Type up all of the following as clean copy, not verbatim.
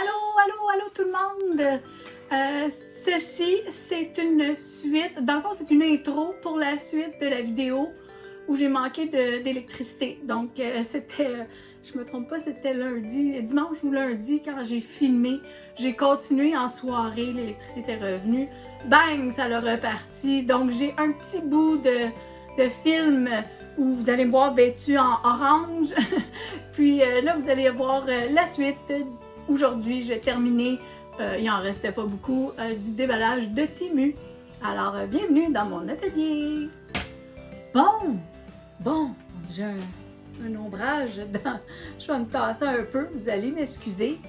Allô, allô, allô tout le monde! Ceci, c'est une suite, dans le fond, c'est une intro pour la suite de la vidéo où j'ai manqué d'électricité. Donc, je me trompe pas, c'était lundi, dimanche ou lundi quand j'ai filmé. J'ai continué en soirée, l'électricité est revenue. Bang, ça l'a reparti. Donc, j'ai un petit bout de film où vous allez me voir vêtue en orange. Puis là, vous allez voir la suite. Aujourd'hui, je vais terminer, il en restait pas beaucoup, du déballage de Temu. Alors, bienvenue dans mon atelier. Bon, j'ai un ombrage dans... Je vais me tasser un peu, vous allez m'excuser.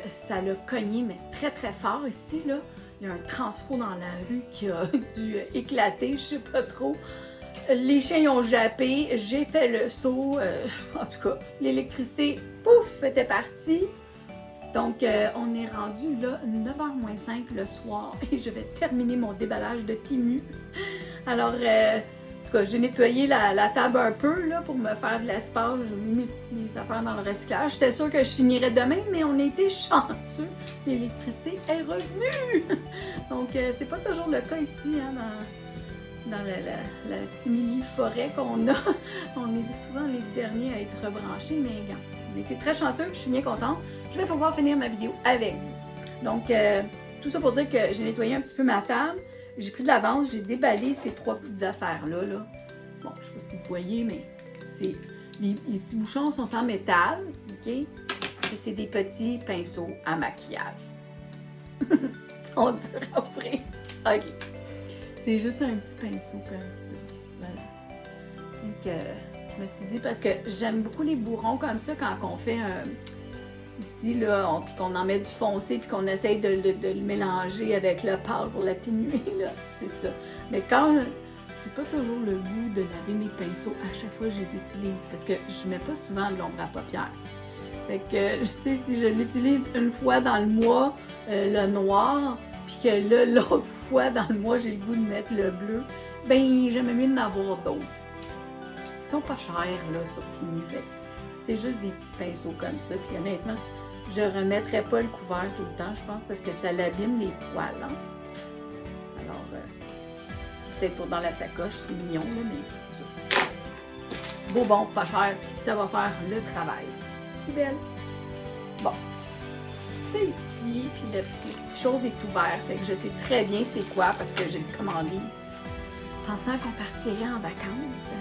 Ça l'a cogné, mais très très fort ici, là. Il y a un transfo dans la rue qui a dû éclater, je sais pas trop. Les chiens ont jappé, j'ai fait le saut. En tout cas, l'électricité, pouf, était partie. Donc, on est rendu là, 9h moins 5 le soir et je vais terminer mon déballage de Temu. Alors, en tout cas, j'ai nettoyé la table un peu là, pour me faire de l'espace. J'ai mis mes affaires dans le recyclage. J'étais sûre que je finirais demain, mais on a été chanceux. L'électricité est revenue. Donc, c'est pas toujours le cas ici, hein, dans la simili-forêt qu'on a. On est souvent les derniers à être rebranchés, mais regarde, on a été très chanceux, je suis bien contente. Je vais pouvoir finir ma vidéo avec vous. Donc, tout ça pour dire que j'ai nettoyé un petit peu ma table, j'ai pris de l'avance, j'ai déballé ces trois petites affaires-là. Là. Bon, je ne sais pas si vous voyez, mais c'est les petits bouchons sont en métal, OK? Et c'est des petits pinceaux à maquillage. On dirait après. OK. C'est juste un petit pinceau comme ça. Voilà. Donc, je me suis dit, parce que j'aime beaucoup les bourrons comme ça quand on fait ici, là, puis qu'on en met du foncé, puis qu'on essaye de le mélanger avec le pâle pour l'atténuer, là. C'est ça. Mais quand j'ai pas toujours le goût de laver mes pinceaux à chaque fois que je les utilise, parce que je mets pas souvent de l'ombre à paupières. Fait que, tu sais, si je l'utilise une fois dans le mois, le noir, puis que là, l'autre fois dans le mois, j'ai le goût de mettre le bleu, ben j'aimais mieux d'en avoir d'autres. Ils sont pas chers, là, sur Temu, fait que c'est juste des petits pinceaux comme ça, puis honnêtement, je remettrai pas le couvert tout le temps, je pense, parce que ça l'abîme les poils, hein? Alors, peut-être pour dans la sacoche, c'est mignon, là, mais ça. Beau, bon, pas cher, puis ça va faire le travail. C'est belle. Bon, c'est ici, puis la petite chose est ouverte, fait que je sais très bien c'est quoi, parce que j'ai commandé, pensant qu'on partirait en vacances.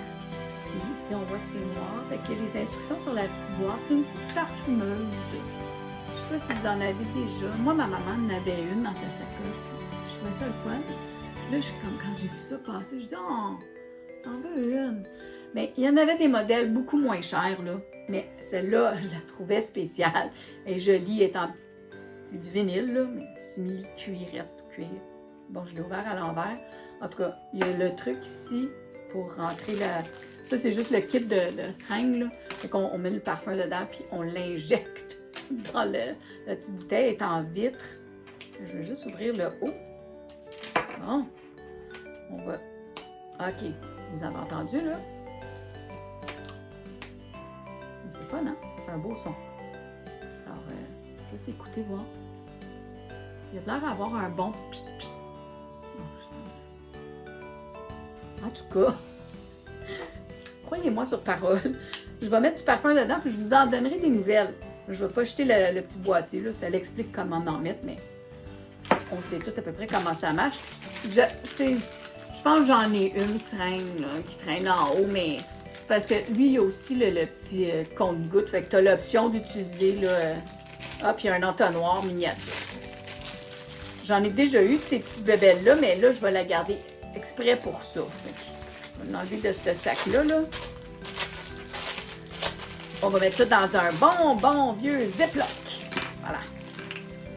Puis ici, on voit que c'est noir, fait que les instructions sur la petite boîte, c'est une petite parfumeuse. Je sais pas si vous en avez déjà. Moi, ma maman en avait une dans sa sacoche, puis je trouvais ça le fun. Puis là, quand j'ai vu ça passer, je dis « Oh, j'en veux une! » Mais il y en avait des modèles beaucoup moins chers, là. Mais celle-là, je la trouvais spéciale. Elle est jolie, c'est du vinyle, là, mais simili-cuirette, cuir. Bon, je l'ai ouvert à l'envers. En tout cas, il y a le truc ici pour rentrer la... Ça, c'est juste le kit de seringue, là. Fait qu'on met le parfum dedans, puis on l'injecte dans la petite bouteille. Elle est en vitre. Je vais juste ouvrir le haut. Bon. On va... OK. Vous avez entendu, là? C'est le fun, hein? C'est un beau son. Alors, juste écouter, voir. Il a l'air d'avoir un bon pit pit. En tout cas, croyez-moi sur parole, je vais mettre du parfum dedans puis je vous en donnerai des nouvelles. Je ne vais pas jeter le petit boîtier, là, ça l'explique comment en mettre, mais on sait tout à peu près comment ça marche. Je pense que j'en ai une seringue là, qui traîne en haut, mais c'est parce que lui, il y a aussi le petit compte-gouttes, fait que tu as l'option d'utiliser, là, puis il y a un entonnoir miniature. J'en ai déjà eu de ces petites bébelles-là, mais là, je vais la garder exprès pour ça. Je vais l'enlever de ce sac-là. Là. On va mettre ça dans un bon vieux Ziploc. Voilà.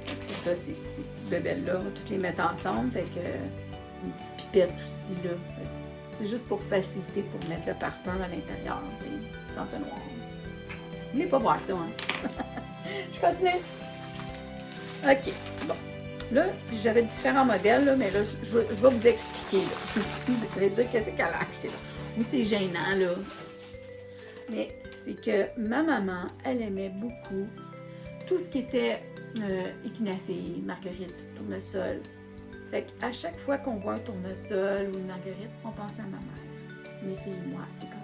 C'est ça, ces petites bébelles-là. On va toutes les mettre ensemble. Fait que une petite pipette aussi. Là. C'est juste pour faciliter, pour mettre le parfum à l'intérieur. Petit entonnoir. Vous voulez pas voir ça, hein? Je continue. OK. Bon. Là, j'avais différents modèles, là, mais là, je vais vous expliquer. Là. Vous allez dire qu'est-ce qu'elle a acheté. Oui, c'est gênant, là. Mais c'est que ma maman, elle aimait beaucoup tout ce qui était échinacée, marguerite, tournesol. Fait qu'à chaque fois qu'on voit un tournesol ou une marguerite, on pense à ma mère. Mes filles et moi, c'est comme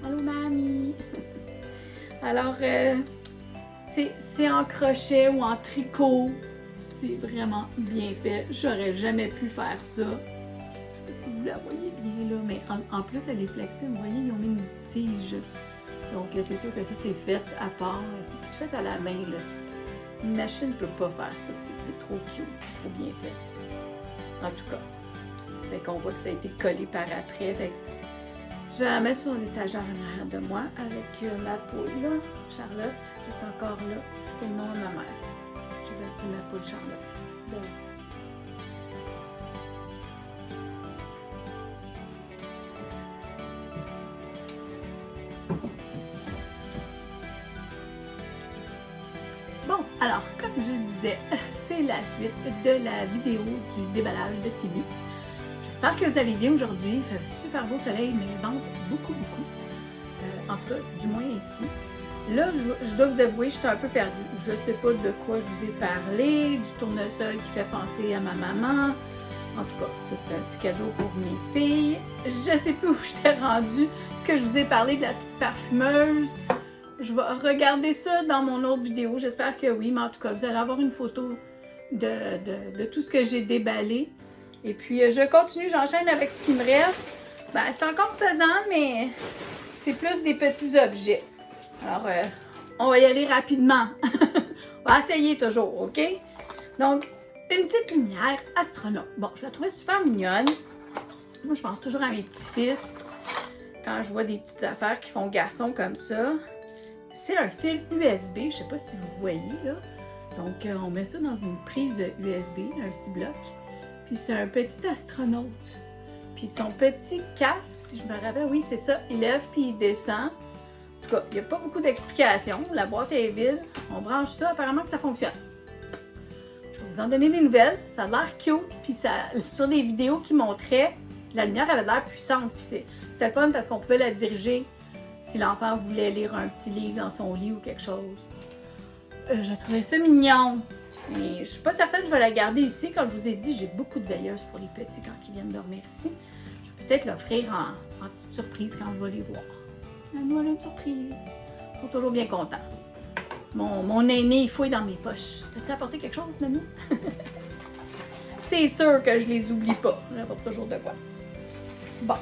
« Allô, mamie! » Alors, c'est en crochet ou en tricot. C'est vraiment bien fait. J'aurais jamais pu faire ça. Je sais pas si vous la voyez bien là, mais en plus, elle est flexible. Vous voyez, ils ont mis une tige. Donc, c'est sûr que ça, c'est fait à part. C'est tout fait à la main, là. Une machine ne peut pas faire ça. C'est trop cute, c'est trop bien fait. En tout cas. Fait qu'on voit que ça a été collé par après. Fait que je vais la mettre sur l'étagère en arrière de moi avec ma poule, là, Charlotte, qui est encore là. C'est le nom de ma mère. J'ai bâti ma poule Charlotte. Bon. Bon, alors, comme je disais, c'est la suite de la vidéo du déballage de Timu. J'espère que vous allez bien aujourd'hui. Il fait un super beau soleil, mais il vente beaucoup. En tout cas, du moins ici. Là, je dois vous avouer, je suis un peu perdue. Je ne sais pas de quoi je vous ai parlé, du tournesol qui fait penser à ma maman. En tout cas, ça c'est un petit cadeau pour mes filles. Je ne sais plus où je t'ai rendue. Est-ce que je vous ai parlé de la petite parfumeuse? Je vais regarder ça dans mon autre vidéo. J'espère que oui, mais en tout cas, vous allez avoir une photo de tout ce que j'ai déballé. Et puis, je continue, j'enchaîne avec ce qui me reste. Ben, c'est encore pesant, mais c'est plus des petits objets. Alors, on va y aller rapidement. On va essayer toujours, OK? Donc, une petite lumière astronaute. Bon, je la trouvais super mignonne. Moi, je pense toujours à mes petits-fils quand je vois des petites affaires qui font garçon comme ça. C'est un fil USB, je ne sais pas si vous voyez, là. Donc, on met ça dans une prise USB, un petit bloc. Puis c'est un petit astronaute. Puis son petit casque, si je me rappelle, oui, c'est ça, il lève puis il descend. En tout cas, il n'y a pas beaucoup d'explications. La boîte est vide. On branche ça, apparemment que ça fonctionne. Je vais vous en donner des nouvelles. Ça a l'air cute. Puis sur les vidéos qui montraient, la lumière avait l'air puissante. Puis c'était le fun parce qu'on pouvait la diriger si l'enfant voulait lire un petit livre dans son lit ou quelque chose. Je trouvais ça mignon. Et je suis pas certaine que je vais la garder ici. Comme je vous ai dit, j'ai beaucoup de veilleuses pour les petits quand ils viennent dormir ici. Je vais peut-être l'offrir en petite surprise quand je vais les voir. Nous, elle a une surprise. Ils sont toujours bien contents. Mon aîné, il fouille dans mes poches. T'as-tu apporté quelque chose, Mamie? C'est sûr que je les oublie pas. J'apporte toujours de quoi. Bon.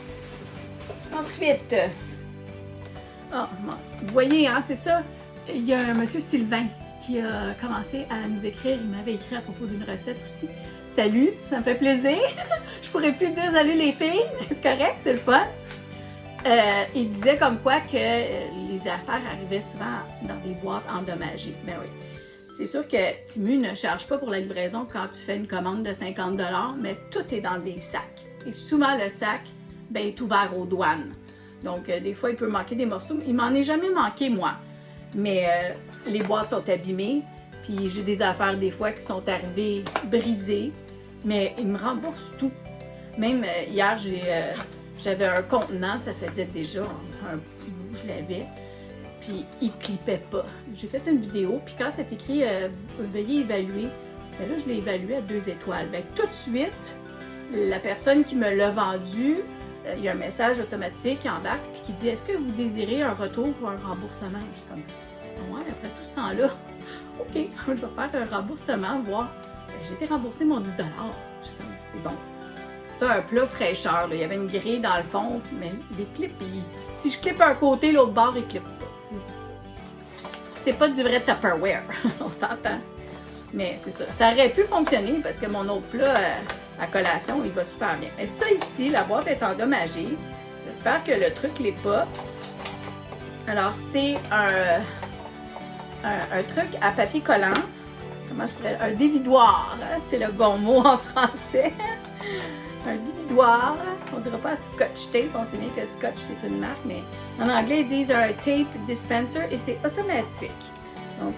Ensuite, vous voyez, hein, c'est ça. Il y a un monsieur Sylvain qui a commencé à nous écrire. Il m'avait écrit à propos d'une recette aussi. Salut, ça me fait plaisir. Je pourrais plus dire salut les filles. C'est correct, c'est le fun. Il disait comme quoi que les affaires arrivaient souvent dans des boîtes endommagées. Ben oui. C'est sûr que Timu ne charge pas pour la livraison quand tu fais une commande de 50 $, mais tout est dans des sacs. Et souvent, le sac ben, est ouvert aux douanes. Donc, des fois, il peut manquer des morceaux. Il m'en est jamais manqué, moi. Mais les boîtes sont abîmées. Puis j'ai des affaires, des fois, qui sont arrivées brisées. Mais il me rembourse tout. Même hier, j'avais un contenant. Ça faisait déjà un petit bout, je l'avais. Puis il clippait pas. J'ai fait une vidéo. Puis quand c'est écrit veuillez évaluer, ben là, je l'ai évalué à 2 étoiles. Ben, tout de suite, la personne qui me l'a vendu, il y a un message automatique qui embarque puis qui dit est-ce que vous désirez un retour ou un remboursement? Je suis comme ouais, après tout ce temps-là, ok, je vais faire un remboursement, voir. Ben, j'ai été remboursé mon 10 $. Je suis comme c'est bon. C'était un plat fraîcheur, là. Il y avait une grille dans le fond, mais les clips, si je clippe un côté, l'autre bord, il clippe pas. C'est pas du vrai Tupperware, on s'entend. Mais c'est ça. Ça aurait pu fonctionner parce que mon autre plat à collation, il va super bien. Mais ça ici, la boîte est endommagée. J'espère que le truc l'est pas. Alors, c'est un truc à papier collant. Comment je pourrais... Un dévidoir, hein? C'est le bon mot en français. Un dévidoir. On ne dira pas Scotch Tape. On sait bien que Scotch, c'est une marque, mais en anglais, ils disent un tape dispenser et c'est automatique. Donc,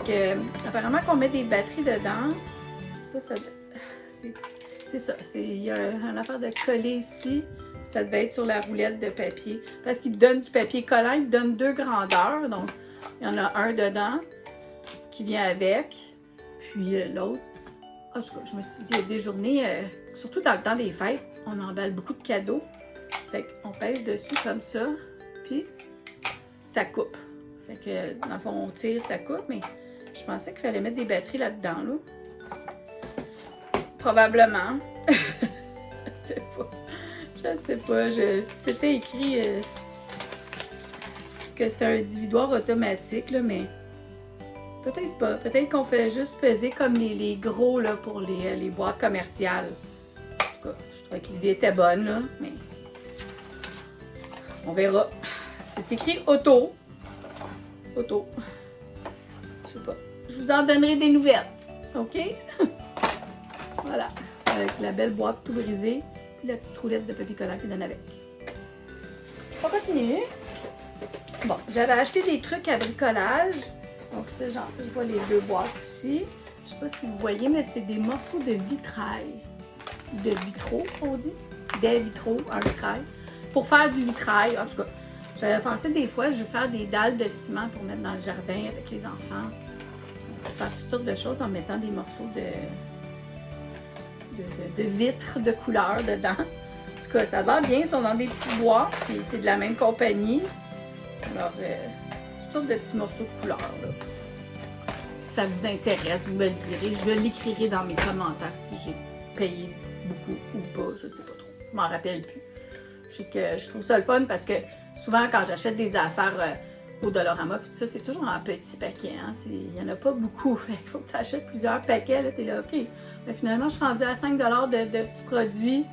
apparemment qu'on met des batteries dedans. Ça c'est ça. Il y a une affaire de coller ici. Ça devait être sur la roulette de papier. Parce qu'il donne du papier collant, il donne 2 grandeurs. Donc, il y en a un dedans. qui vient avec. Puis l'autre. En tout cas, je me suis dit, il y a des journées, surtout dans le temps des fêtes, on emballe beaucoup de cadeaux. Fait qu'on pèse dessus comme ça, puis ça coupe. Fait que dans le fond, on tire, ça coupe, mais je pensais qu'il fallait mettre des batteries là-dedans, là. Probablement. Je sais pas. C'était écrit que c'était un dividoir automatique, là, mais peut-être pas. Peut-être qu'on fait juste peser comme les gros là, pour les boîtes commerciales. En tout cas, je trouvais que l'idée était bonne, là, mais on verra. C'est écrit auto. Auto. Je sais pas. Je vous en donnerai des nouvelles. OK? Voilà. Avec la belle boîte tout brisée. Puis la petite roulette de papier collant qui donne avec. On continue. Bon, j'avais acheté des trucs à bricolage. Donc ça, je vois les deux boîtes ici. Je sais pas si vous voyez, mais c'est des morceaux de vitrail. De vitraux, on dit. Des vitraux, un vitrail. Pour faire du vitrail, en tout cas. J'avais pensé des fois, je vais faire des dalles de ciment pour mettre dans le jardin avec les enfants. Pour faire toutes sortes de choses en mettant des morceaux de vitres de couleur dedans. En tout cas, ça a l'air bien, ils sont dans des petits bois, puis c'est de la même compagnie. Alors, toutes sortes de petits morceaux de couleur, là. Si ça vous intéresse, vous me le direz. Je l'écrirai dans mes commentaires si j'ai payé beaucoup ou pas, je sais pas trop. Je m'en rappelle plus. Je sais que je trouve ça le fun parce que souvent, quand j'achète des affaires au Dollarama, puis tout ça, c'est toujours en petits paquets. Hein? Il n'y en a pas beaucoup. Il faut que tu achètes plusieurs paquets. Tu es là, OK. Mais finalement, je suis rendue à 5 $ de petits produits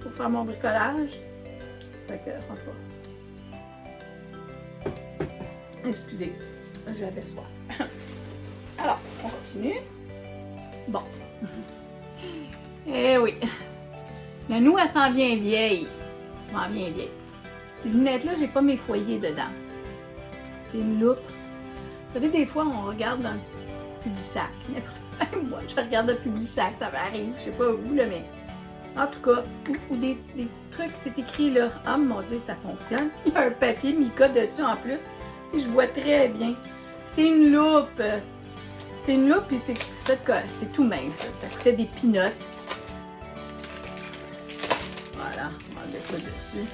pour faire mon bricolage. Fait que, en tout cas. Excusez, j'avais soif. Alors, on continue. Bon. Eh oui. La noue, elle s'en vient vieille. Elle s'en vient vieille. Ces lunettes-là, j'ai pas mes foyers dedans. C'est une loupe. Vous savez, des fois, on regarde dans le Publisac. Moi, je regarde le Publisac, ça m'arrive. Je sais pas où, là, mais en tout cas, ou des petits trucs, c'est écrit là. Ah, mon Dieu, ça fonctionne. Il y a un papier Mica dessus en plus. Et je vois très bien. C'est une loupe. C'est une loupe, puis c'est fait quoi? C'est tout mince. Ça coûtait des peanuts. Voilà, on va enlever ça dessus.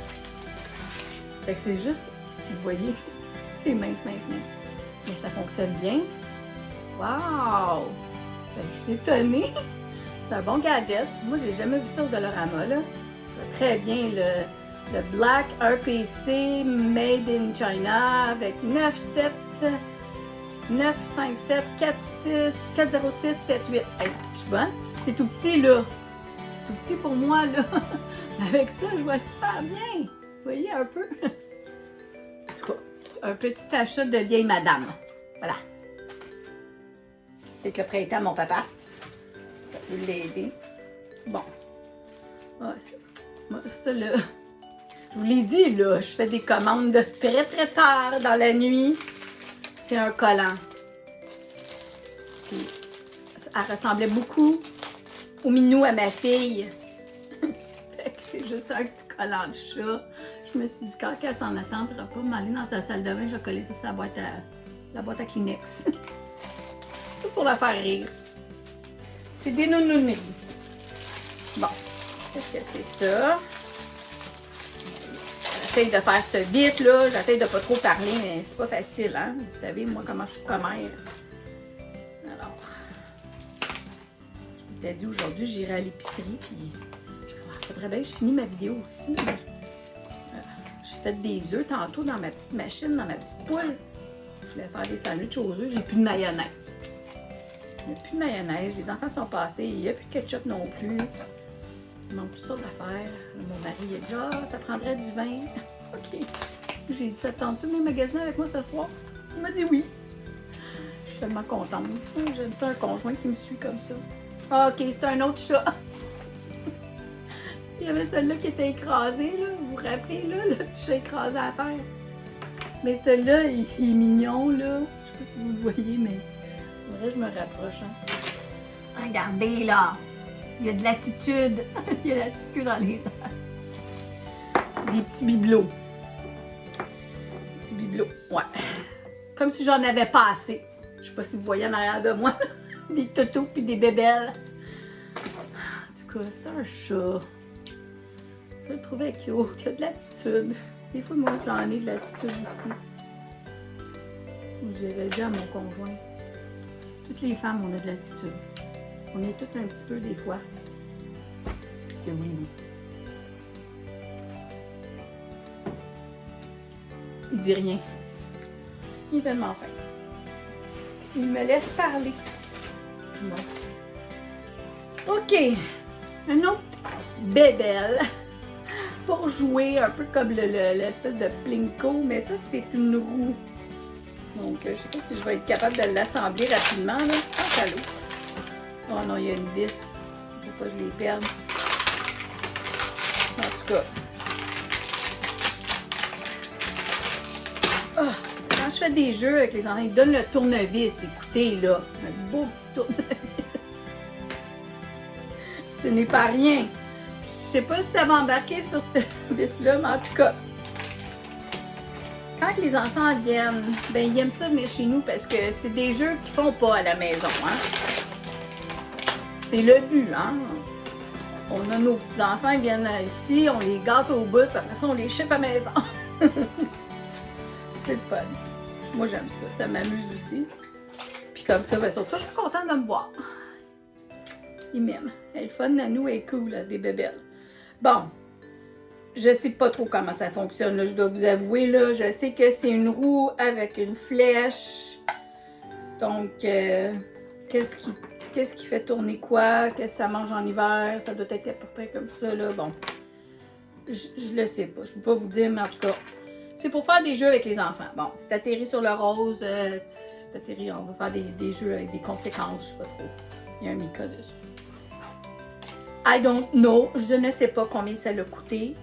Fait que c'est juste, vous voyez, c'est mince. Mais ça fonctionne bien. Wow! Fait que je suis étonnée. C'est un bon gadget. Moi, j'ai jamais vu ça au Dollarama, là. Très bien, le Black RPC Made in China avec 957 406 78. Hey, je suis bonne. C'est tout petit, là. C'est tout petit pour moi, là. Avec ça, je vois super bien. Vous voyez un peu? Un petit achat de vieille madame. Voilà. C'est le prêté à mon papa. Ça peut l'aider. Bon. Ah, ça, là. Je vous l'ai dit, là. Je fais des commandes de très, très tard dans la nuit. C'est un collant. Puis, elle ressemblait beaucoup au minou à ma fille. C'est juste un petit collant de chat. Je me suis dit, quand elle s'en attendra pas, m'aller dans sa salle de bain, je vais coller ça sur la boîte à Kleenex. Juste pour la faire rire. C'est des nounouneries. Bon, qu'est-ce que c'est ça? J'essaie de faire ça vite, là. J'essaie de pas trop parler, mais c'est pas facile, hein? Vous savez, moi, comment je suis commère. Alors, je m'étais dit aujourd'hui, j'irai à l'épicerie, puis il faudrait bien que je finisse ma vidéo aussi. J'ai fait des œufs tantôt dans ma petite machine, dans ma petite poêle. Je voulais faire des sandwichs aux œufs, j'ai plus de mayonnaise. Il n'y a plus de mayonnaise, les enfants sont passés, il n'y a plus de ketchup non plus. Il manque toutes sortes d'affaires. Mon mari a dit, ah, ça prendrait du vin. OK. J'ai dit, ça te tente-tu de magasiner avec moi ce soir? Il m'a dit oui. Je suis tellement contente. J'aime ça, un conjoint qui me suit comme ça. Ah, OK, c'est un autre chat. Il y avait celui-là qui était écrasé, là. Vous vous rappelez, là, le petit chat écrasé à terre. Mais celui-là, il est mignon, là. Je sais pas si vous le voyez, mais en vrai, je me rapproche. Hein. Regardez, là. Il y a de l'attitude. Il y a l'attitude dans les airs. C'est des petits bibelots. Des petits bibelots, ouais. Comme si j'en avais pas assez. Je sais pas si vous voyez en arrière de moi. Des toutous puis des bébelles. En tout cas, c'est un chat. Je le trouvais cute. Il a de l'attitude. Des fois, moi, j'en ai de l'attitude aussi. J'avais dit à mon conjoint. Toutes les femmes, on a de l'attitude. On est toutes un petit peu des fois. Que voulez-vous? Il dit rien. Il est tellement fin. Il me laisse parler. Bon. OK. Un autre bébelle. Pour jouer un peu comme l'espèce de Plinko, mais ça, c'est une roue. Donc, je sais pas si je vais être capable de l'assembler rapidement, là. Ah, l'eau. Oh non, il y a une vis. Faut pas que je les perde. En tout cas. Oh, quand je fais des jeux avec les enfants, ils donnent le tournevis. Écoutez, là, un beau petit tournevis. Ce n'est pas rien. Je sais pas si ça va embarquer sur cette vis-là, mais en tout cas. Quand les enfants viennent, ben ils aiment ça venir chez nous parce que c'est des jeux qu'ils font pas à la maison, hein. C'est le but, hein. On a nos petits-enfants, ils viennent ici, on les gâte au bout, puis après ça, on les ship à la maison. C'est le fun. Moi, j'aime ça, ça m'amuse aussi. Puis comme ça, ben, ils sont toujours contents de me voir. Ils m'aiment. Elle est fun, Nanou, elle est cool, là, des bébelles. Bon. Je sais pas trop comment ça fonctionne, là, je dois vous avouer. Là. Je sais que c'est une roue avec une flèche. Donc, qu'est-ce qui fait tourner quoi? Qu'est-ce que ça mange en hiver? Ça doit être à peu près comme ça. Là. Bon, je le sais pas. Je peux pas vous dire, mais en tout cas, c'est pour faire des jeux avec les enfants. Bon, c'est atterri sur le rose. C'est atterri, on va faire des jeux avec des conséquences. Je sais pas trop. Il y a un Mika dessus. I don't know. Je ne sais pas combien ça l'a coûté.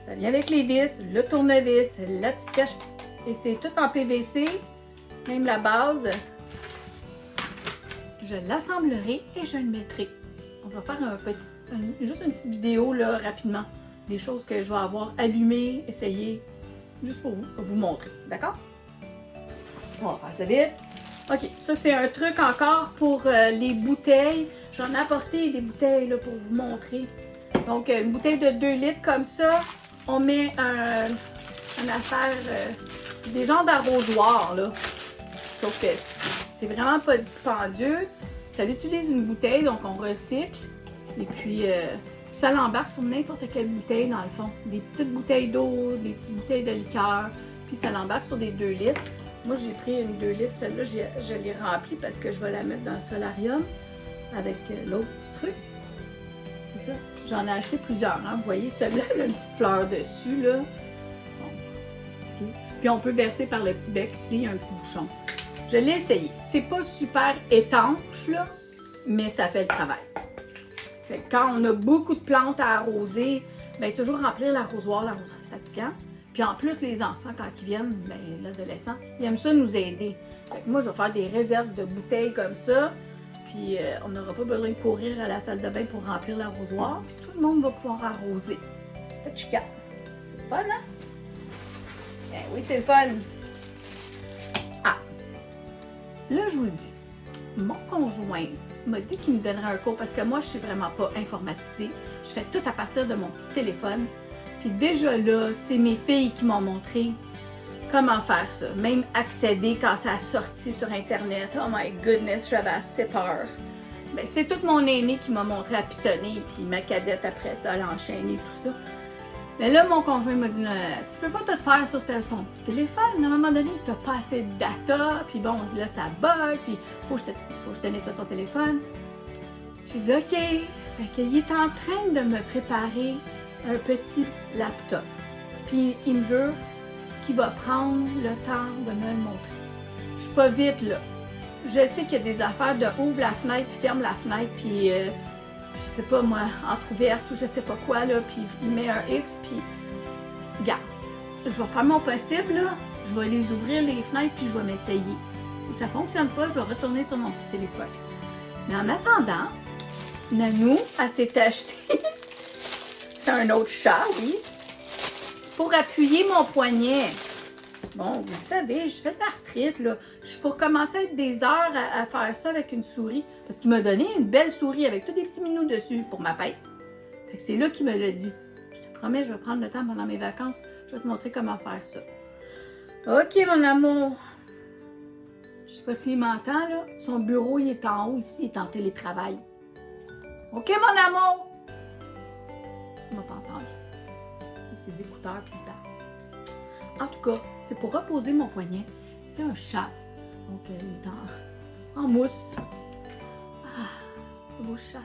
Ça vient avec les vis, le tournevis, la petite flèche. Et c'est tout en PVC. Même la base. Je l'assemblerai et je le mettrai. On va faire juste une petite vidéo là, rapidement. Des choses que je vais avoir allumées, essayées. Juste pour vous montrer. D'accord? On va faire ça vite. OK. Ça, c'est un truc encore pour les bouteilles. J'en ai apporté des bouteilles là, pour vous montrer. Donc, une bouteille de 2 litres comme ça. On met une affaire, des genres d'arrosoirs, là. Sauf que c'est vraiment pas dispendieux. Ça utilise une bouteille, donc on recycle. Et puis, ça l'embarque sur n'importe quelle bouteille, dans le fond. Des petites bouteilles d'eau, des petites bouteilles de liqueur. Puis, ça l'embarque sur des 2 litres. Moi, j'ai pris une 2 litres. Celle-là, je l'ai remplie parce que je vais la mettre dans le solarium avec l'autre petit truc. C'est ça. J'en ai acheté plusieurs, hein. Vous voyez, celui-là, il a une petite fleur dessus, là. Bon. Puis on peut verser par le petit bec ici, un petit bouchon. Je l'ai essayé. C'est pas super étanche, là, mais ça fait le travail. Fait que quand on a beaucoup de plantes à arroser, bien, toujours remplir l'arrosoir. L'arrosoir, c'est fatigant. Puis en plus, les enfants, quand ils viennent, bien, l'adolescent, ils aiment ça nous aider. Fait que moi, je vais faire des réserves de bouteilles comme ça. Puis on n'aura pas besoin de courir à la salle de bain pour remplir l'arrosoir. Puis tout le monde va pouvoir arroser. Fait que je capte. C'est le fun, hein? Ben oui, c'est le fun. Ah! Là, je vous le dis. Mon conjoint m'a dit qu'il me donnerait un cours parce que moi, je suis vraiment pas informatisée. Je fais tout à partir de mon petit téléphone. Puis déjà là, c'est mes filles qui m'ont montré comment faire ça. Même accéder quand ça a sorti sur Internet. Oh my goodness, j'avais assez peur. Ben, c'est tout mon aîné qui m'a montré à pitonner, puis ma cadette après ça, à l'enchaîner, tout ça. Mais là, mon conjoint m'a dit, tu peux pas tout faire sur ton petit téléphone. À un moment donné, tu n'as pas assez de data, puis bon, là, ça bug, puis faut que je te nettoie ton téléphone. J'ai dit, OK. Fait qu'il est en train de me préparer un petit laptop. Puis il me jure qu'il va prendre le temps de me le montrer. Je suis pas vite, là. Je sais qu'il y a des affaires de ouvre la fenêtre, puis ferme la fenêtre, puis je sais pas moi, entrouverte ou je sais pas quoi, là, puis il met un X, puis regarde, je vais faire mon possible, là. Je vais les ouvrir, les fenêtres, puis je vais m'essayer. Si ça fonctionne pas, je vais retourner sur mon petit téléphone. Mais en attendant, Nanou, elle s'est achetée. C'est un autre chat, oui. Pour appuyer mon poignet. Bon, vous le savez, je fais de l'arthrite, là. Je pour commencer à être des heures à faire ça avec une souris. Parce qu'il m'a donné une belle souris avec tous des petits minous dessus pour ma fête. Fait que c'est là qu'il me l'a dit. Je te promets, je vais prendre le temps pendant mes vacances. Je vais te montrer comment faire ça. OK, mon amour. Je sais pas s'il m'entend, là. Son bureau, il est en haut ici, il est en télétravail. OK, mon amour? Il m'a pas entendu. C'est ses écouteurs puis il parle. En tout cas, c'est pour reposer mon poignet. C'est un chat. Donc, il est en mousse. Ah, beau chat.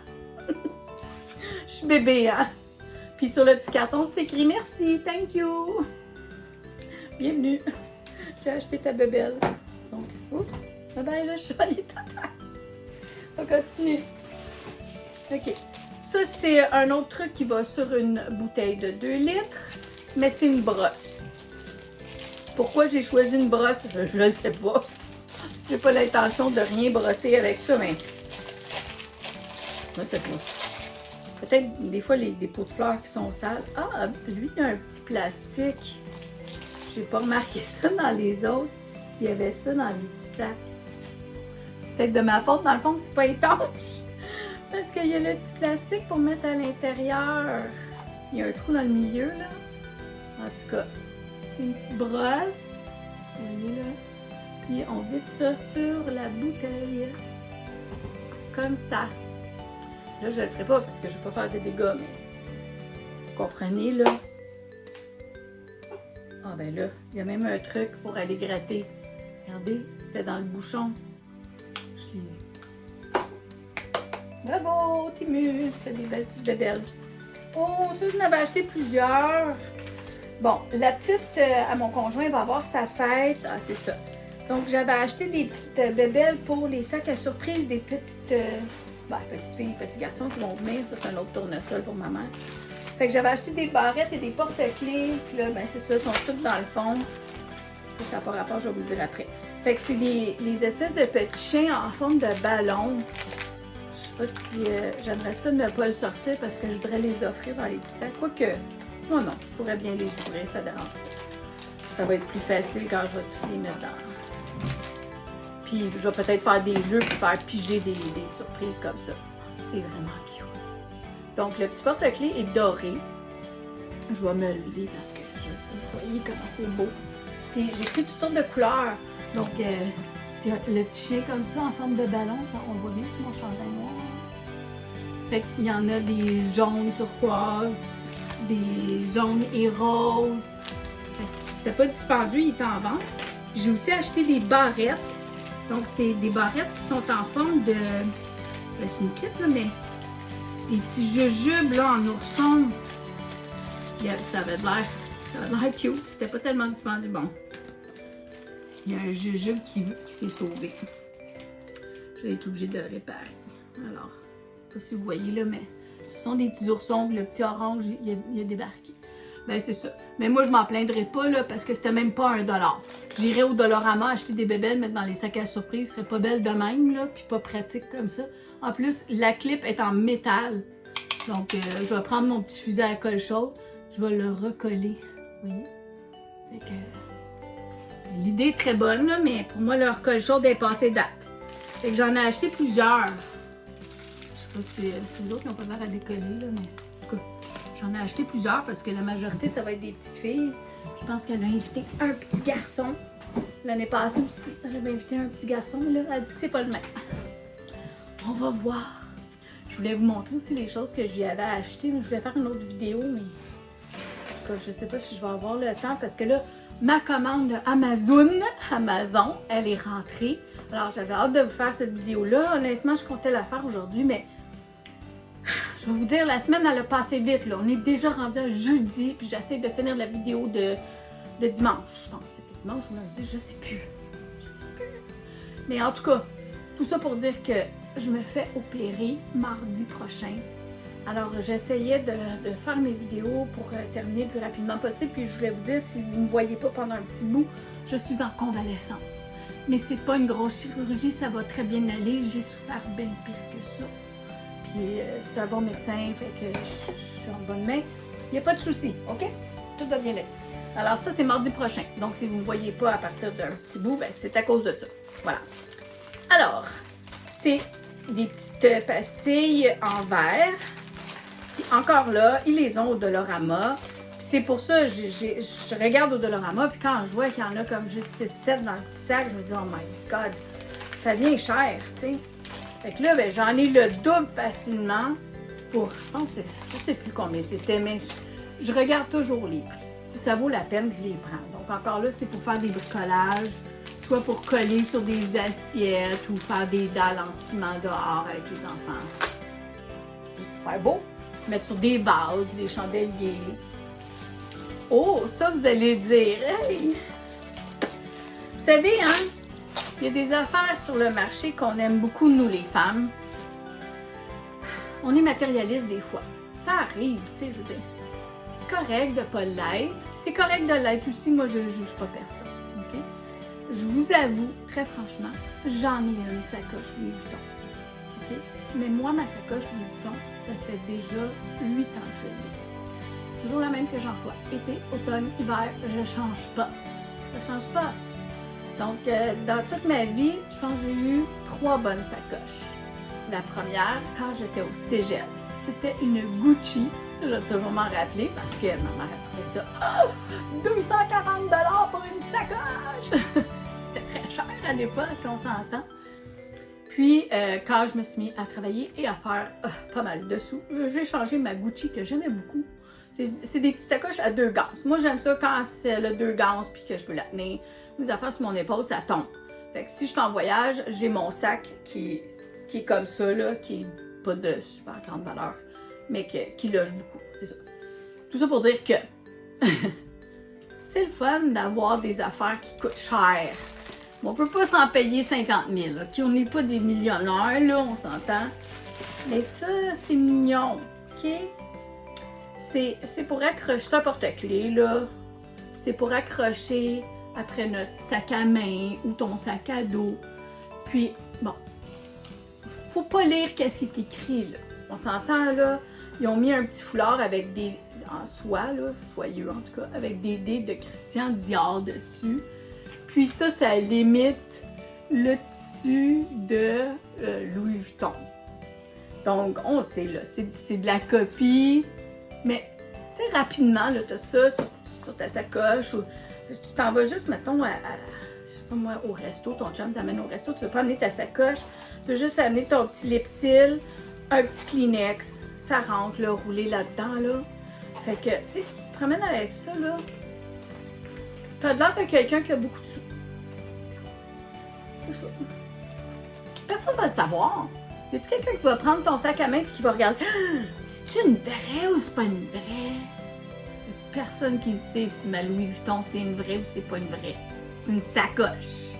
Je suis bébé, hein? Puis sur le petit carton, c'est écrit « Merci, thank you ». Bienvenue. J'ai acheté ta bébelle. Donc, ouf, bye bye, le chat, il est à terre. On continue. OK. Ça, c'est un autre truc qui va sur une bouteille de 2 litres, mais c'est une brosse. Pourquoi j'ai choisi une brosse? Je ne sais pas. J'ai pas l'intention de rien brosser avec ça, mais je sais pas. Peut-être des fois des pots de fleurs qui sont sales. Ah, lui, il a un petit plastique. J'ai pas remarqué ça dans les autres, s'il y avait ça dans les petits sacs. C'est peut-être de ma faute, dans le fond, que c'est pas étanche. Parce qu'il y a le petit plastique pour mettre à l'intérieur. Il y a un trou dans le milieu, là. En tout cas, c'est une petite brosse. Vous voyez, là. Puis on visse ça sur la bouteille. Comme ça. Là, je le ferai pas parce que je ne vais pas faire de dégâts, mais vous comprenez, là? Ah ben là, il y a même un truc pour aller gratter. Regardez, c'était dans le bouchon. Je l'ai eu. Bravo, Timu! Tu fais des belles petites bébelles. Oh, ça, je n'avais acheté plusieurs. Bon, la petite à mon conjoint va avoir sa fête. Ah, c'est ça. Donc, j'avais acheté des petites bébelles pour les sacs à surprise des petites filles, petits garçons qui vont venir. Ça, c'est un autre tournesol pour ma mère. Fait que j'avais acheté des barrettes et des porte-clés. Puis là, ben c'est ça, ils sont toutes dans le fond. Ça n'a pas rapport, je vais vous le dire après. Fait que c'est les espèces de petits chiens en forme de ballon. Je sais pas si j'aimerais ça ne pas le sortir parce que je voudrais les offrir dans les petits sacs. Quoique, non, je pourrais bien les ouvrir, ça ne dérange pas. Ça va être plus facile quand je vais tous les mettre dans. Puis je vais peut-être faire des jeux pour faire piger des surprises comme ça. C'est vraiment cute. Donc le petit porte-clés est doré. Je vais me lever parce que vous voyez comment c'est beau. Puis j'ai pris toutes sortes de couleurs. Donc c'est le petit chien comme ça en forme de ballon. Ça, on voit bien sur mon chandail noir. Fait qu'il y en a des jaunes turquoise, des jaunes et roses. C'était pas dispendieux, il est en vente. J'ai aussi acheté des barrettes. Donc c'est des barrettes qui sont en forme de... c'est une kit là, mais des petits jujubes là en ourson. Ça avait l'air cute. C'était pas tellement dispendieux. Bon. Il y a un jujube qui s'est sauvé. J'ai été obligée de le réparer. Alors, je sais pas si vous voyez là, mais ce sont des petits oursons. Le petit orange, il a débarqué. Ben c'est ça. Mais moi, je m'en plaindrais pas là, parce que c'était même pas $1. J'irais au Dollarama acheter des bébelles, mettre dans les sacs à surprise. Ce serait pas belle de même, là, puis pas pratique comme ça. En plus, la clip est en métal. Donc, je vais prendre mon petit fusil à colle chaude. Je vais le recoller. Vous voyez? Fait que l'idée est très bonne, là, mais pour moi, le recolle chaude est passé date. Fait que j'en ai acheté plusieurs. Je sais pas si les autres n'ont pas l'air à décoller, là, mais en tout cas, j'en ai acheté plusieurs parce que la majorité, ça va être des petites filles. Je pense qu'elle a invité un petit garçon. L'année passée aussi, elle avait invité un petit garçon, mais là, elle dit que c'est pas le même. On va voir. Je voulais vous montrer aussi les choses que j'y avais achetées. Je vais faire une autre vidéo, mais en tout cas, je sais pas si je vais avoir le temps parce que là, ma commande Amazon, elle est rentrée. Alors, j'avais hâte de vous faire cette vidéo-là. Honnêtement, je comptais la faire aujourd'hui, mais je vais vous dire, la semaine, elle a passé vite. Là. On est déjà rendu à jeudi, puis j'essaie de finir la vidéo de dimanche. Non, c'était dimanche ou lundi, je sais plus. Mais en tout cas, tout ça pour dire que je me fais opérer mardi prochain. Alors, j'essayais de faire mes vidéos pour terminer le plus rapidement possible. Puis je voulais vous dire, si vous ne me voyez pas pendant un petit bout, je suis en convalescence. Mais c'est pas une grosse chirurgie, ça va très bien aller. J'ai souffert bien pire que ça. Puis c'est un bon médecin, fait que je suis en bonne main. Il n'y a pas de souci, OK? Tout va bien aller. Alors ça, c'est mardi prochain. Donc, si vous ne me voyez pas à partir d'un petit bout, ben, c'est à cause de ça. Voilà. Alors, c'est des petites pastilles en verre. Puis encore là, ils les ont au Dollarama. Puis c'est pour ça, je regarde au Dollarama, puis quand je vois qu'il y en a comme juste 6-7 dans le petit sac, je me dis, oh my God, ça vient cher, tu sais. Fait que là, ben, j'en ai le double facilement pour, je pense, je sais plus combien c'était, mais je regarde toujours les prix. Si ça vaut la peine, je les prends. Donc encore là, c'est pour faire des bricolages, soit pour coller sur des assiettes ou faire des dalles en ciment dehors avec les enfants. Juste pour faire beau. Mettre sur des vases, des chandeliers. Oh, ça vous allez dire, hey! Vous savez, hein, il y a des affaires sur le marché qu'on aime beaucoup, nous les femmes. On est matérialiste des fois. Ça arrive, tu sais, je veux dire. C'est correct de ne pas l'être. C'est correct de l'être aussi, moi je ne juge pas personne. OK? Je vous avoue, très franchement, j'en ai une sacoche Louis Vuitton. OK? Mais moi, ma sacoche Louis Vuitton, ça fait déjà 8 ans que je l'ai. C'est toujours la même que j'emploie. Été, automne, hiver, je ne change pas. Je ne change pas. Donc, dans toute ma vie, je pense que j'ai eu 3 bonnes sacoches. La première, quand j'étais au cégep, c'était une Gucci. Je vais toujours m'en rappeler parce que ma mère a trouvé ça 240 $ pour une sacoche! C'était très cher à l'époque, on s'entend. Puis, quand je me suis mis à travailler et à faire pas mal de sous, j'ai changé ma Gucci que j'aimais beaucoup. C'est des petites sacoches à 2 gaz. Moi, j'aime ça quand c'est le 2 gaz puis que je peux la tenir. Mes affaires sur mon épaule, ça tombe. Fait que si je suis en voyage, j'ai mon sac qui est comme ça, là, qui est pas de super grande valeur, mais qui loge beaucoup. C'est ça. Tout ça pour dire que c'est le fun d'avoir des affaires qui coûtent cher. Bon, on peut pas s'en payer 50 000. Okay? On n'est pas des millionnaires, là, on s'entend. Mais ça, c'est mignon. OK? C'est pour accrocher, c'est un porte-clés, là. C'est pour accrocher après notre sac à main ou ton sac à dos. Puis, bon, faut pas lire qu'est-ce qui est écrit, là. On s'entend, là. Ils ont mis un petit foulard avec des, en soie, là, soyeux en tout cas, avec des dés de Christian Dior dessus. Puis ça limite le tissu de Louis Vuitton. Donc, on sait, là, c'est de la copie. Mais, tu sais, rapidement, là, t'as ça sur ta sacoche. Ou, tu t'en vas juste, mettons, je sais pas moi, au resto. Ton chum t'amène au resto. Tu veux pas amener ta sacoche. Tu veux juste amener ton petit Lipsil, un petit Kleenex. Ça rentre, là, roulé là-dedans, là. Fait que, tu sais, tu te promènes avec ça, là. T'as l'air de quelqu'un qui a beaucoup de sous. C'est ça. Personne va le savoir. Y a-tu quelqu'un qui va prendre ton sac à main et qui va regarder? C'est-tu une vraie ou c'est pas une vraie? Y a personne qui sait si ma Louis Vuitton c'est une vraie ou c'est pas une vraie. C'est une sacoche.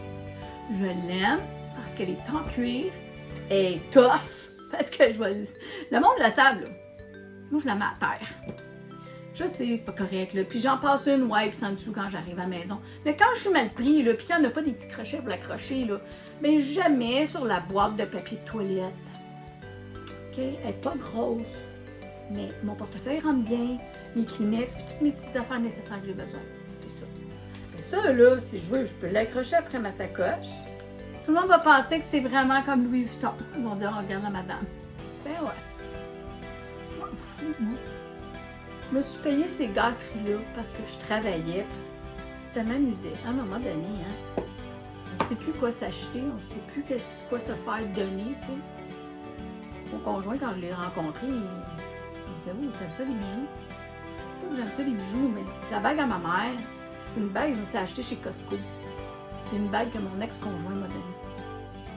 Je l'aime parce qu'elle est en cuir. Elle est tough. Parce que je vais le monde le savent, là. Moi, je la mets à terre. Je sais, c'est pas correct, là. Puis j'en passe une wipe sans dessous quand j'arrive à la maison. Mais quand je suis mal pris, là, puis qu'il n'y en a pas des petits crochets pour l'accrocher, là, ben jamais sur la boîte de papier de toilette. OK? Elle n'est pas grosse. Mais mon portefeuille rentre bien, mes Kleenex, puis toutes mes petites affaires nécessaires que j'ai besoin. C'est ça. Et ça, là, si je veux, je peux l'accrocher après ma sacoche. Tout le monde va penser que c'est vraiment comme Louis Vuitton. Ils vont dire, oh, regarde la madame. Ben ouais. Je m'en fous, moi. Je me suis payé ces gâteries-là parce que je travaillais. Ça m'amusait. À un moment donné, hein, on ne sait plus quoi s'acheter, on ne sait plus quoi se faire donner, tu sais. Mon conjoint, quand je l'ai rencontré, il me disait, oh, t'aimes ça les bijoux? C'est pas que j'aime ça les bijoux, mais la bague à ma mère, c'est une bague que je me suis achetée chez Costco. C'est une bague que mon ex-conjoint m'a donnée.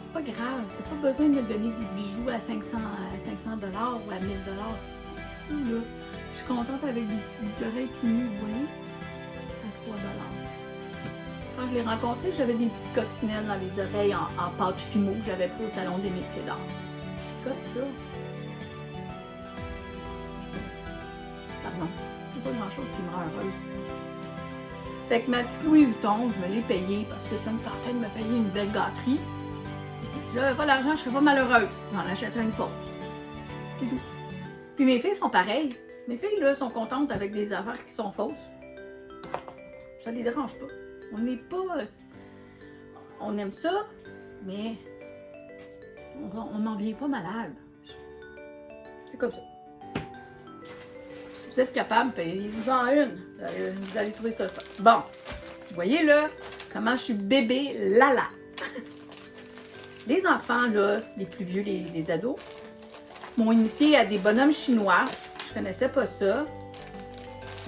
C'est pas grave, t'as pas besoin de me donner des bijoux à 500 $ ou à 1000 $. Fou, là. Je suis contente avec des petites oreilles tout nues, vous voyez, à 3 $. Quand je l'ai rencontré, j'avais des petites coccinelles dans les oreilles en pâte fimo que j'avais pris au Salon des métiers d'art. Je cote ça. Pardon, c'est pas grand-chose qui me rend heureuse. Fait que ma petite Louis Vuitton, je me l'ai payée parce que ça me tentait de me payer une belle gâterie. Si j'avais pas l'argent, je serais pas malheureuse. J'en achèterais une fausse. C'est tout. Puis mes filles sont pareilles. Mes filles, là, sont contentes avec des affaires qui sont fausses. Ça les dérange pas. On n'est pas... On aime ça, mais on n'en vient pas malade. C'est comme ça. Si vous êtes capable, payez-vous-en une. Vous allez trouver ça le fun. Bon, vous voyez là, comment je suis bébé Lala. Les enfants, là, les plus vieux, les ados, m'ont initié à des bonhommes chinois. Je connaissais pas ça.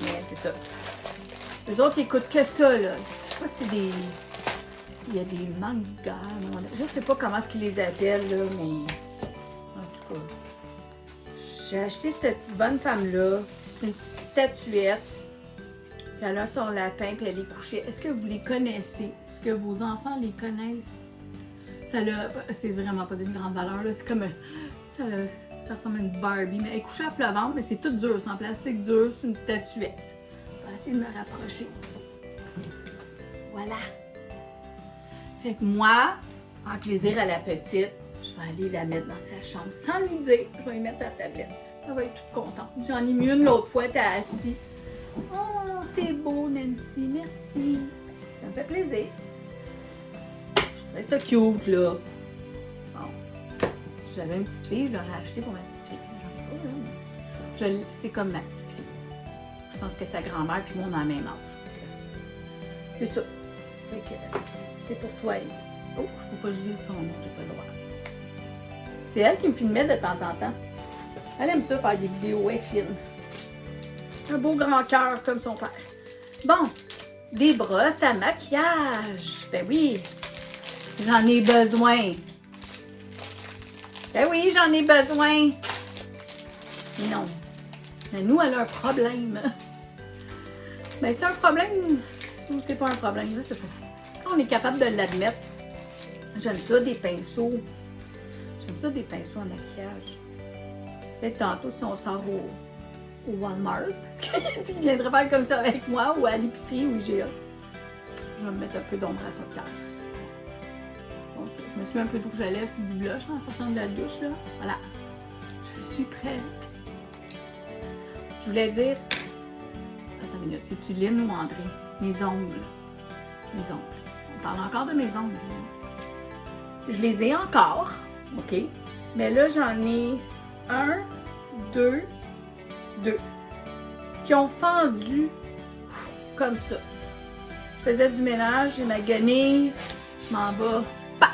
Mais c'est ça. Eux autres, ils écoutent que ça, là. Je sais pas si c'est des... Il y a des mangas. Je sais pas comment est-ce qu'ils les appellent, là, mais... En tout cas... J'ai acheté cette petite bonne femme-là. C'est une petite statuette. Puis elle a son lapin, puis elle est couchée. Est-ce que vous les connaissez? Est-ce que vos enfants les connaissent? C'est vraiment pas d'une grande valeur, là. C'est comme... Ça ressemble à une Barbie, mais elle est couchée à plat ventre, mais c'est tout dur. C'est en plastique dur, c'est une statuette. Je vais essayer de me rapprocher. Voilà. Fait que moi, en plaisir à la petite, je vais aller la mettre dans sa chambre sans lui dire. Je vais lui mettre sa tablette. Elle va être toute contente. J'en ai mis une l'autre fois, t'es assis. Oh, c'est beau, Nancy, merci. Ça me fait plaisir. Je trouvais ça cute, là. Bon. Si j'avais une petite fille, je l'aurais acheté pour ma petite fille. J'en ai pas, là. C'est comme ma petite fille. Je pense que sa grand-mère et moi, on a le même âge. C'est ça. Fait que c'est pour toi. Oh, je ne faut pas que je dise son nom, j'ai pas le droit. C'est elle qui me filmait de temps en temps. Elle aime ça, faire des vidéos, elle filme. Un beau grand cœur comme son père. Bon, des brosses à maquillage. Ben oui, j'en ai besoin. Ben oui, j'en ai besoin. Mais non. Mais nous, elle a un problème. Ben c'est un problème ou c'est pas un problème, là, c'est ça. Quand on est capable de l'admettre, j'aime ça, des pinceaux. J'aime ça, des pinceaux en maquillage. Peut-être tantôt, si on sort au Walmart, parce qu'il a dit qu'il viendrait faire comme ça avec moi, ou à l'épicerie, ou IGA. Je vais me mettre un peu d'ombre à paupières. Donc, je me suis mis un peu de rouge à lèvres et du blush en sortant de la douche, là. Voilà. Je suis prête. Je voulais dire... Attends une minute, c'est-tu Lynn ou André? Mes ongles. Mes ongles. On parle encore de mes ongles. Je les ai encore, OK? Mais là, j'en ai 1, 2, qui ont fendu comme ça. Je faisais du ménage, j'ai ma guenille, je m'en bats, paf!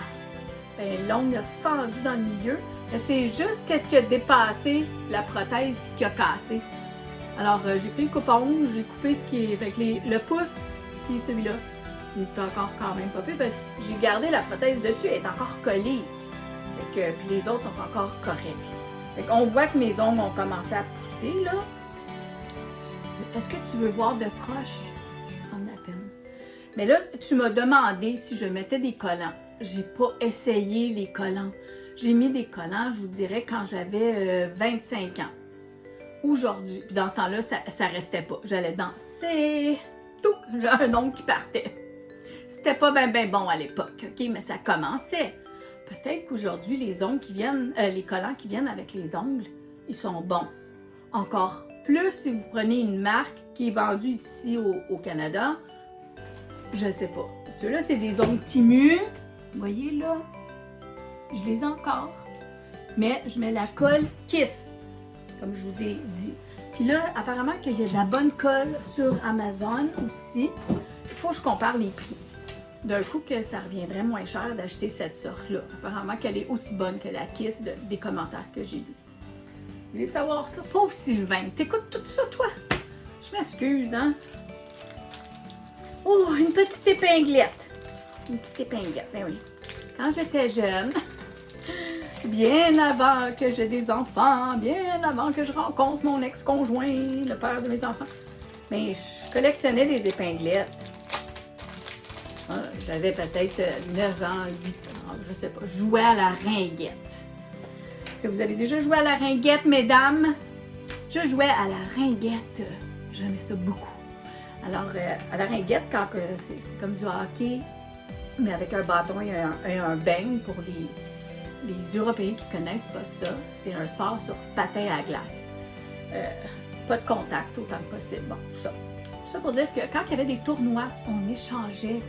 Ben, l'ongle a fendu dans le milieu. Mais c'est juste qu'est-ce qui a dépassé la prothèse qui a cassé. Alors, j'ai pris le coupe-ongle, j'ai coupé ce qui est avec le pouce, qui est celui-là. Il est encore quand même pas pire parce que j'ai gardé la prothèse dessus, elle est encore collée. Puis les autres sont encore corrects. Fait qu'on voit que mes ongles ont commencé à pousser, là. Est-ce que tu veux voir de proche? Je vais prendre la peine. Mais là, tu m'as demandé si je mettais des collants. J'ai pas essayé les collants. J'ai mis des collants, je vous dirais, quand j'avais 25 ans. Aujourd'hui. Puis dans ce temps-là, ça restait pas. J'allais danser. Tout. J'ai un ongle qui partait. C'était pas ben bon à l'époque, OK? Mais ça commençait. Peut-être qu'aujourd'hui, les ongles qui viennent, les collants qui viennent avec les ongles, ils sont bons. Encore plus si vous prenez une marque qui est vendue ici au Canada. Je sais pas. Ceux-là, c'est des ongles Timu. Vous voyez là? Je les ai encore. Mais je mets la colle Kiss, comme je vous ai dit. Puis là, apparemment qu'il y a de la bonne colle sur Amazon aussi. Il faut que je compare les prix. D'un coup, que ça reviendrait moins cher d'acheter cette sorte-là. Apparemment qu'elle est aussi bonne que la Kiss des commentaires que j'ai lus. Vous voulez savoir ça? Pauvre Sylvain, t'écoutes tout ça, toi? Je m'excuse, hein? Oh, une petite épinglette. Une petite épinglette, ben oui. Quand j'étais jeune, bien avant que j'ai des enfants, bien avant que je rencontre mon ex-conjoint, le père de mes enfants, ben, je collectionnais des épinglettes. J'avais peut-être 9 ans, 8 ans, je sais pas. Je jouais à la ringuette. Est-ce que vous avez déjà joué à la ringuette, mesdames? Je jouais à la ringuette. J'aimais ça beaucoup. Alors, à la ringuette, quand c'est comme du hockey, mais avec un bâton et un beigne pour les Européens qui connaissent pas ça. C'est un sport sur patin à glace. Pas de contact autant que possible. Bon, tout ça. Tout ça pour dire que quand il y avait des tournois, on échangeait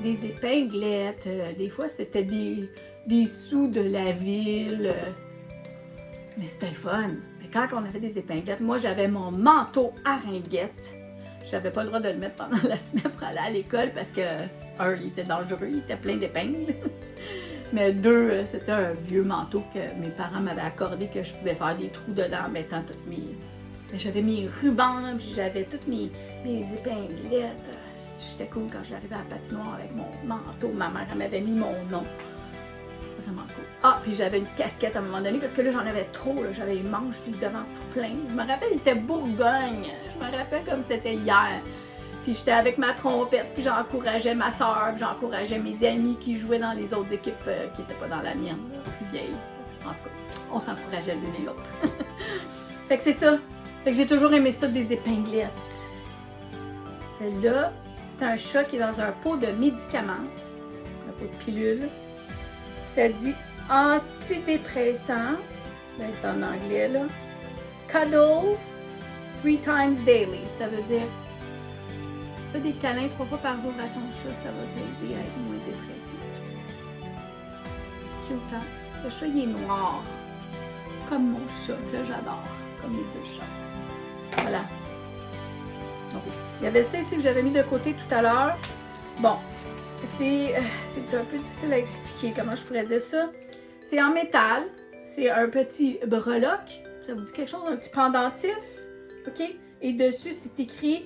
des épinglettes. Des fois, c'était des sous de la ville. Mais c'était le fun. Mais quand on avait des épinglettes, moi, j'avais mon manteau à ringuettes. J'avais pas le droit de le mettre pendant la semaine pour aller à l'école parce que, un, il était dangereux, il était plein d'épingles. Mais deux, c'était un vieux manteau que mes parents m'avaient accordé que je pouvais faire des trous dedans en mettant toutes mes... J'avais mes rubans, puis j'avais toutes mes épinglettes. J'étais cool quand j'arrivais à la patinoire avec mon manteau. Ma mère, elle m'avait mis mon nom. Vraiment cool. Ah, puis j'avais une casquette à un moment donné parce que là, j'en avais trop. J'avais les manches puis le devant tout plein. Je me rappelle, il était Bourgogne. Je me rappelle comme c'était hier. Puis j'étais avec ma trompette, puis j'encourageais ma soeur, puis j'encourageais mes amis qui jouaient dans les autres équipes qui n'étaient pas dans la mienne, là, plus vieilles. En tout cas, on s'encourageait l'une et l'autre. Fait que c'est ça. Fait que j'ai toujours aimé ça des épinglettes. Celle-là, c'est un chat qui est dans un pot de médicaments, un pot de pilules. Ça dit antidépressant. Ben, c'est en anglais, là. Cuddle 3 times daily. Ça veut dire fais des câlins 3 fois par jour à ton chat, ça va t'aider à être moins dépressif. C'est cute, hein? Le chat, il est noir. Comme mon chat, que j'adore. Comme les deux chats. Voilà. Donc, il y avait ça ici que j'avais mis de côté tout à l'heure. Bon, c'est un peu difficile à expliquer. Comment je pourrais dire ça? C'est en métal. C'est un petit breloque. Ça vous dit quelque chose? Un petit pendentif. OK? Et dessus, c'est écrit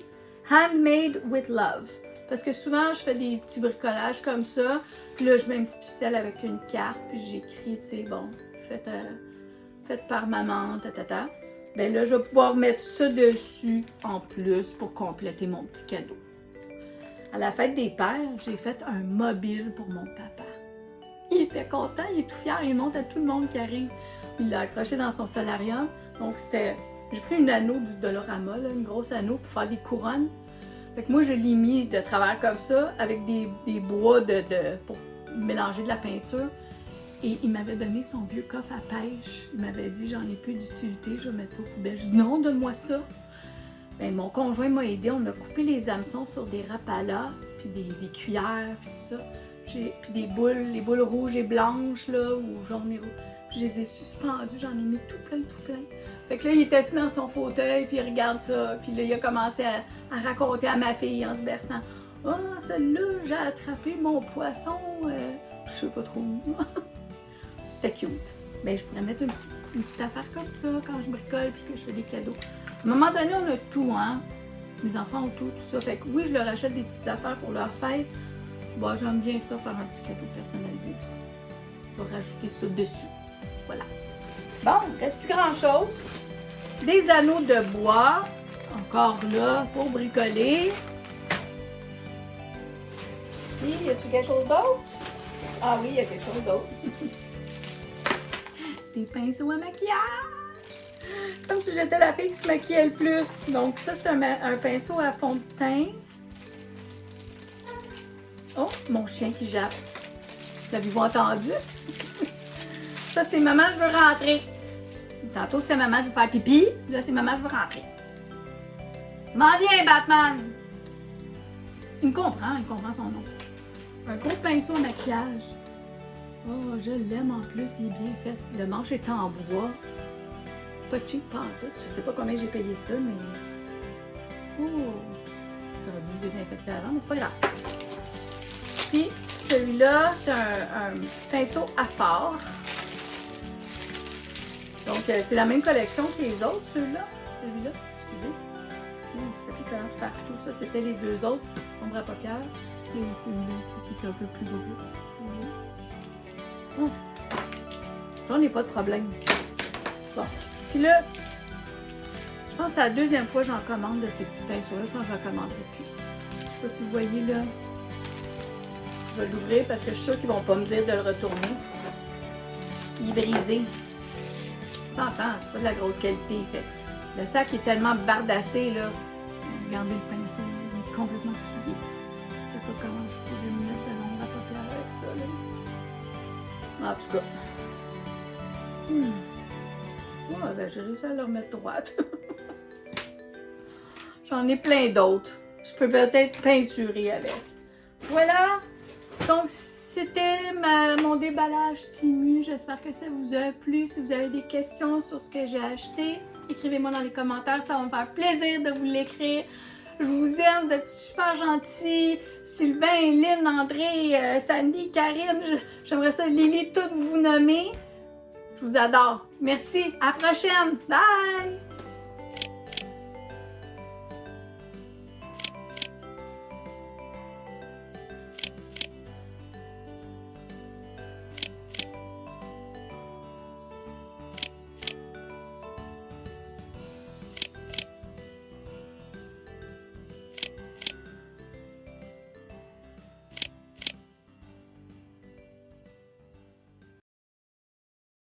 Handmade with Love. Parce que souvent, je fais des petits bricolages comme ça. Puis là, je mets une petite ficelle avec une carte. Puis j'écris, tu sais, bon, faites par maman, ta. Ben là, je vais pouvoir mettre ça dessus en plus pour compléter mon petit cadeau. À la fête des pères, j'ai fait un mobile pour mon papa. Il était content, il est tout fier, il montre à tout le monde qui arrive. Il l'a accroché dans son solarium. Donc, c'était... J'ai pris une anneau du Dollarama, là, une grosse anneau pour faire des couronnes. Fait que moi, je l'ai mis de travers comme ça, avec des bois pour mélanger de la peinture. Et il m'avait donné son vieux coffre à pêche. Il m'avait dit, j'en ai plus d'utilité, je vais mettre ça aux poubelles. Je dis, non, donne-moi ça. Ben, mon conjoint m'a aidé, on a coupé les hameçons sur des rapalas, puis des cuillères, puis tout ça. Puis des boules, les boules rouges et blanches, là, ou jaunes et rouges. Puis je les ai suspendues, j'en ai mis tout plein. Fait que là, il était assis dans son fauteuil, puis il regarde ça. Puis là, il a commencé à raconter à ma fille en se berçant. « Oh, celle-là, j'ai attrapé mon poisson. Je sais pas trop. » C'était cute. Ben, je pourrais mettre une petite affaire comme ça quand je bricole puis que je fais des cadeaux. À un moment donné, on a tout, hein. Mes enfants ont tout ça. Fait que oui, je leur achète des petites affaires pour leur fête. Bon, j'aime bien ça, faire un petit cadeau personnalisé aussi. Je vais rajouter ça dessus. Voilà. Bon, il ne reste plus grand-chose. Des anneaux de bois. Encore là, pour bricoler. Et y a-t-il quelque chose d'autre? Ah oui, il y a quelque chose d'autre. Des pinceaux à maquillage! Comme si j'étais la fille qui se maquillait le plus. Donc ça, c'est un pinceau à fond de teint. Oh, mon chien qui jappe. L'avez-vous entendu? Ça, c'est maman, je veux rentrer. Tantôt, c'était maman, je veux faire pipi. Là, c'est maman, je veux rentrer. M'en viens, Batman! Il comprend son nom. Un gros pinceau à maquillage. Oh, je l'aime en plus, il est bien fait. Le manche est en bois. Pas cheap, pas en tout. Je sais pas combien j'ai payé ça, mais... Oh! J'aurais dû le désinfecter avant, mais c'est pas grave. Puis, celui-là, c'est un pinceau à fard. Donc, c'est la même collection que les autres, ceux-là. Celui-là, excusez. C'est piquant partout. Ça, c'était les deux autres. Ombre à paupières. Et celui-là ici qui est un peu plus beau. Oh. J'en ai pas de problème. Bon. Puis là, je pense que c'est la deuxième fois que j'en commande de ces petits pinceaux-là. Je pense que j'en commanderai plus. Je sais pas si vous voyez là. Je vais l'ouvrir parce que je suis sûre qu'ils vont pas me dire de le retourner. Il est brisé. Ça s'entend, c'est pas de la grosse qualité. Fait. Le sac est tellement bardassé là. Regardez le pinceau, il est complètement plié. Je sais pas comment je pourrais me mettre de l'ombre à paupières avec ça là. En tout cas. Ouais, ben j'ai réussi à le remettre droite. J'en ai plein d'autres. je peux peut-être peinturer avec. Voilà! Donc, c'était mon déballage Temu. J'espère que ça vous a plu. Si vous avez des questions sur ce que j'ai acheté, écrivez-moi dans les commentaires. Ça va me faire plaisir de vous l'écrire. Je vous aime, vous êtes super gentils. Sylvain, Lynn, André, Sandy, Karine, j'aimerais ça, Lily, toutes vous nommer. Je vous adore. Merci. À la prochaine. Bye!